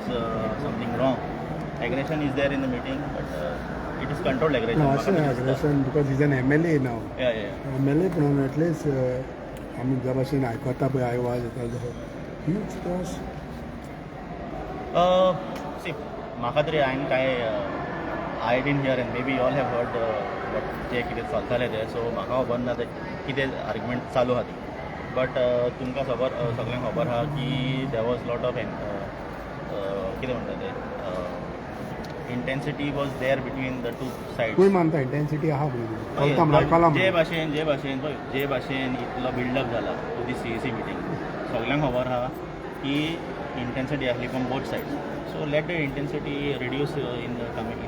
it's something wrong. Aggression is there in the meeting, but it is controlled aggression. No, अशें aggression because he's an MLA now. Yeah. MLA म्हणून at least आमी ज्या भाशेन आयकता पळय आयवाज येता जो ह्यूज त्रास. See, म्हाका तरी हांवें काय I didn't hear and maybe you all have heard what जे कितें चलतालें तें, सो म्हाका खबर ना तें कितें आर्ग्युमेंट चालू आहा ती. बट तुमकां सगळ्यांक खबर आहा की देर वॉज लॉट ऑफ कितें म्हणटा तें intensity was there between the two sides. खंय मानता इंटेन्सिटी आहा पळय जे भाशेन इतलो बिल्डअप जाला टू दी CEC मिटींग सगळ्यांक खबर आहा की इंटेन्सिटी आसली from both sides. So let the intensity reduce in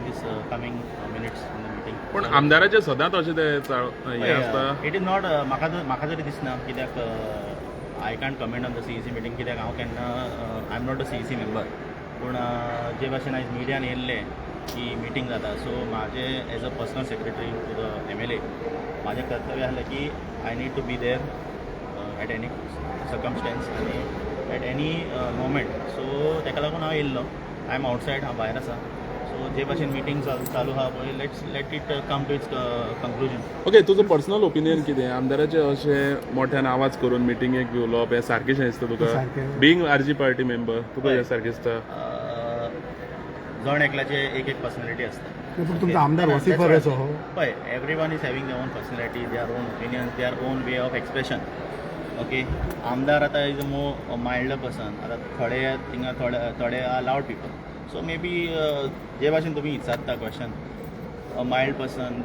these coming minutes in the meeting. पण आमदाराचे सदांच अशें ते हें आसता. इट इज नॉट म्हाका तरी दिसना कित्याक I can't comment on the CEC meeting कित्याक हांव केन्ना I am not a CEC member. पूण जे भाशेन आयज मिडियान येयल्लें की मिटींग जाता, सो म्हाजें as a personal secretary to the MLA म्हाजें कर्तव्य आसलें की I need to be there at any circumstances आनी एट एनी मोमेंट. सो ताका लागून हांव येयल्लो. आय एम आवटसायड, हांव भायर आसा. सो जे भाशेन मिटींग चालू आहा पळय let it come to its conclusion. Okay, तुजो पर्सनल ओपिनियन कितें? आमदाराचे अशें मोठ्यान आवाज करून मिटिंगेक उलोवप हें सारकेंशें दिसता तुका? बिंग RG पार्टी मेंबर तुका हें सारकें दिसता? जण एकल्याचे एक पर्सनॅलिटी आसता. पूण तुमचो आमदार वसिफरस हो पळय everyone is having their own personality, their own opinion, their own way of expression. Okay, आमदार आतां इज अ मायल्ड पर्सन. आतां थोडे are loud people. So maybe जे भाशेन तुमी विचारता question a mild person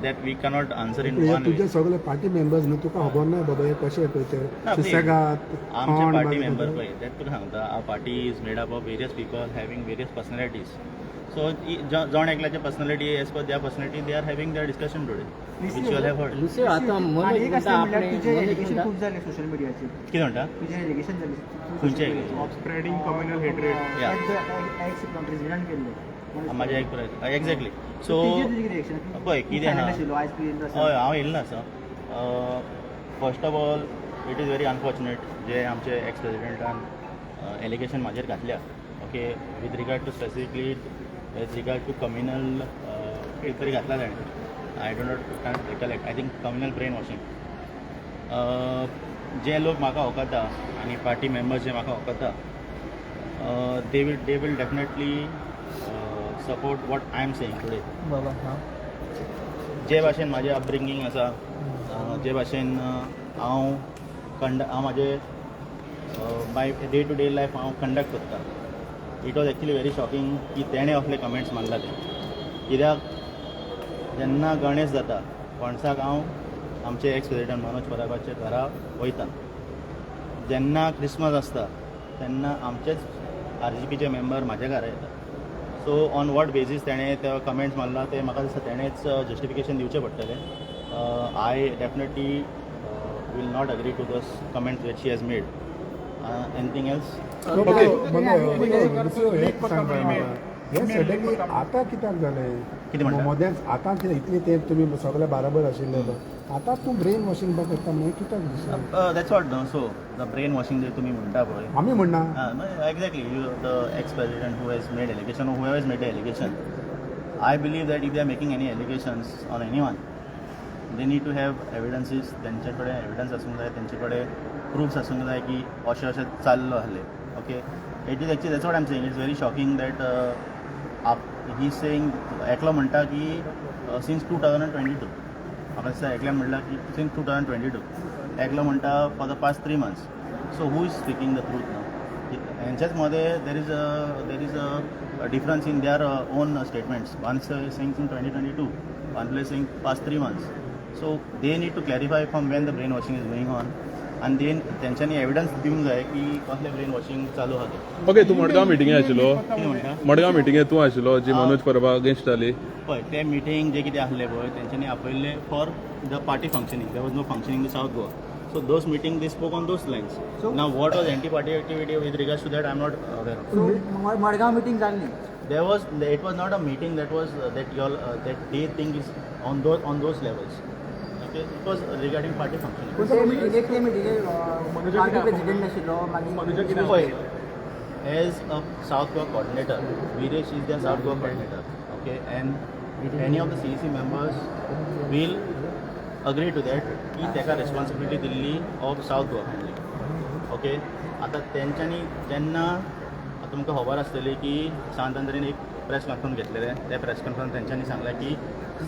that we cannot answer in one way. तुजे सगळे पार्टी मेंबर्स न्हू, तुका खबर ना बाबा हे कशें पळय ते सुसेगाद आमचे पार्टी मेंबर पळय दॅट तुका सांगता our party is made up of various people having various personalities. So जण एकल्याचे personality as per their personality they are having their discussion today which you all have heard. खूप झाले social मिडियाचे. कितें म्हणटा? तुझे एलिगेशन झाले खंयचे of spreading communal hatred ex president केल्ले म्हाजे एक एक्झॅक्टली. सो पळय कितें आहा, हय हांव येयल्लो आसा. First of all it is very unfortunate जे आमचे एक्स प्रेसिडेंटान एलिगेशन म्हाजेर घातल्या. Okay, with regard to specifically with regard to communal कितें तरी घातला ताणें. I don't can't recollect. I think communal brain washing. जे लोक म्हाका वळखता आनी पार्टी मेंबर्स जे म्हाका वळखता they will definitely support what I am saying today. जे भाशेन म्हाजें अपब्रिंगींग आसा, जे भाशेन हांव म्हाजें by day to day life हांव कंडक्ट करता. It was actually very shocking की तेणें असले कमेंट्स मारला ते. कित्याक जेन्ना गणेश जाता पणसाक हांव आमचे एक्स प्रेसिडेंट मनोज पराबाचे घरा वयता. जेन्ना क्रिसमस आसता तेन्ना आमचेच RGPचे मेंबर म्हाज्या घरा येता. सो ऑन वॉट बेजीस तेणें ते कमेंट्स मारला ते म्हाका दिसता तेणेंच जस्टिफिकेशन दिवचें पडटलें. I definitely will not agree to this comments what she has made. Anything else? हे सडनली आतां कित्याक जालें? कितें म्हणटा? मोद्यांच आतां कितें इतलें तेंप तुमी सगळे बराबर आशिल्ले आतां तूं ब्रेन वॉशिंग बा करता म्हणून कित्याक दिसता? दॅट्स वॉट न्हू. सो द ब्रेन वॉशिंग जे तुमी म्हणटा पळय आमी म्हणना exactly you the ex president who has made allegation who has made the allegation. I believe that if they are making any allegations on any one they need to have evidences. तेंचे कडेन evidence आसूंक जाय, तेंचे कडेन proofs आसूंक जाय की अशें अशें चाललो आहलें. Okay, it is actually that's what I am saying. It's very shocking that he saying एकलो म्हणटा की सिन्स 2022 म्हाका दिसता एकल्यान म्हणला की सिन्स 2022 एकलो म्हणटा for the past 3 months. So who is speaking the truth now? हेंच्याच मध्ये there is a difference in their own statements. One is saying in 2022, one place saying past 3 months. So they need to clarify from when the brain washing is going on आनी then तेंच्यांनी evidence दिवंक जाय की कसलें brain washing चालू आहा तें. Okay, तूं मडगांव मिटिंगे आशिल्लो? कितें म्हणटा? मडगांव मिटिंगे तूं आशिल्लो जी मनोज परबा अगेन्स्ट जाली? पळय ते मिटींग जे कितें आसलें पळय तेंच्यांनी आपयल्लें for the party functioning. There was no functioning in south Goa. So those meeting they spoke on those lines. So now what was anti-party activity with regards to that I am not aware of. Madgaon meeting जाल्ली. It was not a meeting that was that they think is on those levels. Okay, it was regarding party functioning. ते मिटिंगेक party president आशिल्लो मागीर as a South Goa coordinator, Viresh is their South Goa coordinator, okay, and any of the CEC members will agree to that की तेका responsibility Delhi of South Goa handling, okay. आता तेंच्यांनी जेन्ना आता तुमकां खबर आसतली की सांत आंद्रेन एक प्रेस कॉन्फरन्स घेतलेले, त्या प्रेस कॉन्फरन्स तेंच्यांनी सांगलें की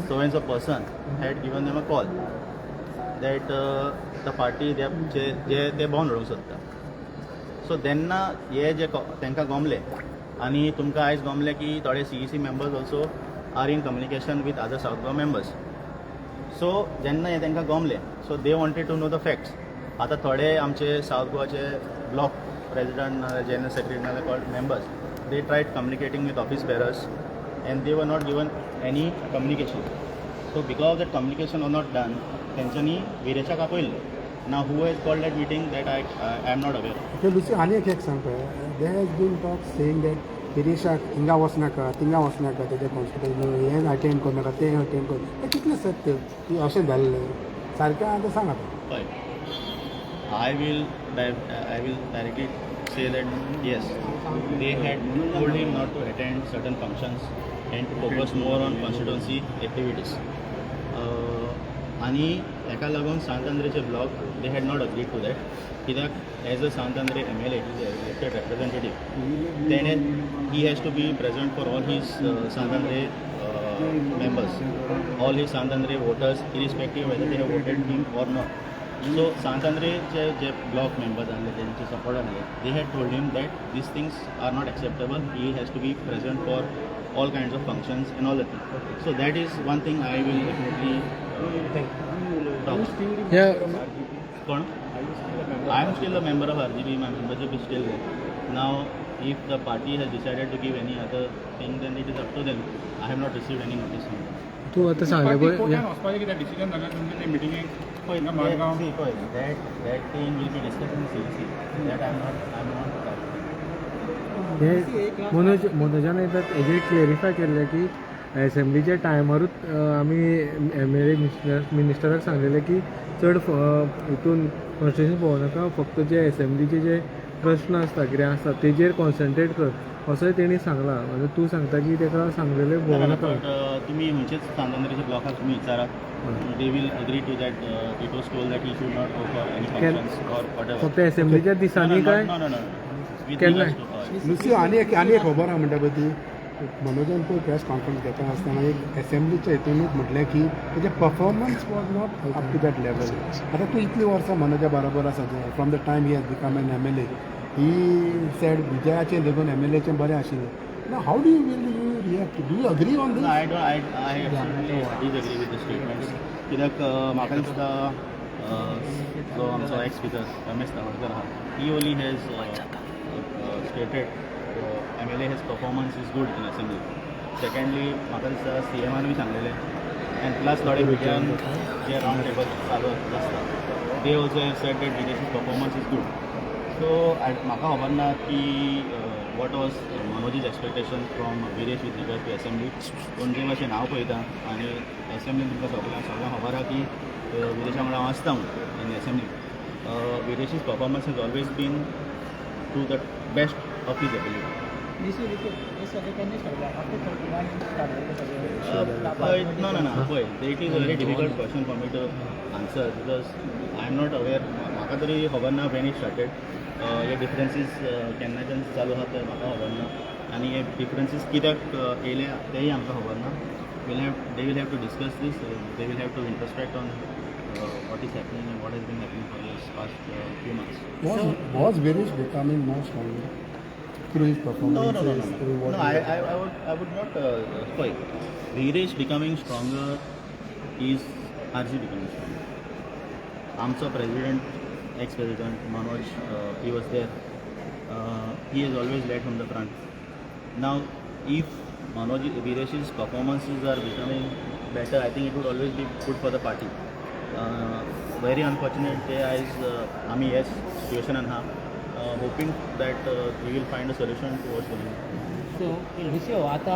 so and so person had given them a call that the party जे ते भोवन उडोवंक सोदता. सो तेन्ना हे जे तांकां गमले आनी तुमकां आयज गमलें की थोडे CEC members also are in communication with other South Goa members. सो जेन्ना हे तांकां गमले, so they wanted to know the facts. आतां थोडे आमचे सावथ गोवाचे ब्लॉक प्रेसिडेंट नाजाल्यार जनरल सेक्रेटरी नाजाल्यार members, they tried communicating with office bearers and they were not given any communication. So because of that communication were not done, तेंच्यांनी विरेशाक आपयल्लें. Now who has called that meeting that I am not aware. Okay, Lucy, आनी एक सांग पळय, there has been talk saying that विरेशाक हिंगा वचनाका थिंगा वचनाका, तेजे constitution हें अटेंड करनाका तें अटेंड कर, हें कितलें सत्य की अशें जाल्लें सारकें आतां सांग आतां. Fine. I will directly say that yes, they had told him not to attend certain functions and to focus more on constituency activities. आणि हेका लागून सांत आंद्रेचे block they had not agreed to that, कित्याक as a Sant Andre MLA elected representative, then he has to be present for all his Sant Andre members, all his Sant Andre voters, irrespective whether they have voted him or not. So Sant Andreचे जे block members आसले, तेंचे supporter आसले, they had told him that these things are not acceptable. He has to be present for all kinds of functions and all that thing. So that is one thing I will definitely talk. Yeah. Kon? I am still a member of RGB. My membership is still there. Now, if the party has decided to give any other thing, then it is up to them. I have not received any notice from them. तूं आतां सांगलें पळय decision जालें तुमचें ते मिटिंगेक That thing will be discussed in CEC. That I am not हे मनोजान एकदा हेजेर क्लियरिफाय केल्लें की एसेंब्लीच्या टायमारूच आमी MLA मिनिस्टराक सांगलेलें की चड हितून कॉन्स्टिट्युशन भोंवनाका, फक्त जे एसेंब्लीचे जे प्रश्न आसता कितें आसता तेजेर कॉन्सन्ट्रेट कर असोय तेणी सांगला. म्हणजे तूं सांगता की ताका सांगलेलें भोंवनाका. तुम्ही खंयचेच सांत आंद्रेच्या ब्लॉकाक तुम्ही विचारात, they will agree to that. It was told that he should not go for any functions or whatever. फक्त एसेंब्लीच्या दिसांनी काय No. With केन्ना? regards to लुसी आनी एक खबर आहा म्हणटा पळय ती मनोजान पळय प्रेस कॉन्फरन्स घेता आसतना एक एसेंब्लीच्या हितूनूच म्हटलें की तेजे performance was not up to that level. आतां तूं इतलीं वर्सां मनोजा बरोबर आसा from the time he has become an MLA. He said विजयाचें देखून MLAचें बरें आशिल्लें. Now how do you react? Do you agree on this? No, I absolutely disagree with the statements. कित्याक म्हाका दिसता जो आमचो एक्स स्पीकर रमेश तवडकर आहा, he only has stated MLA his performance is good in assembly. Secondly, म्हाका दिसता CMान B सांगलेलें, and plus थोडे मिडियान जे राउंड टेबल चालू आसता, they also have said that Viresh's performance is good. So म्हाका खबर ना की what was Manoj's expectation from Viresh with regard to assembly. पूण जे भाशेन हांव पळयतां आनी एसेंब्लीन तुमकां सगळ्यांक खबर आहा की विरेशा वांगडा हांव आसता म्हणून इन assembly. Viresh's performance has always been to the best of his ability. No. Păi, it is a very difficult question for me to answer because I am not aware. म्हाका तरी खबर ना when it started. हे डिफरन्सीस केन्नाच्यान चालू आहा ते म्हाका खबर ना, आनी हे डिफरन्सीस कित्याक येयले तेंय आमकां खबर ना. They will have to discuss this. They will have to introspect on what is happening and what has been happening for this past few months. Was Viresh becoming more stronger through his performances? No. I would not. Viresh becoming stronger is RG becoming stronger. आमचो president, ex-president Manoj, he was there. He has always led from the front. Now, if Viresh's performances are becoming better, I think it would always be good for the party. Very unfortunate day is आमी yes situation and hoping that we will find a solution towards the. So, आता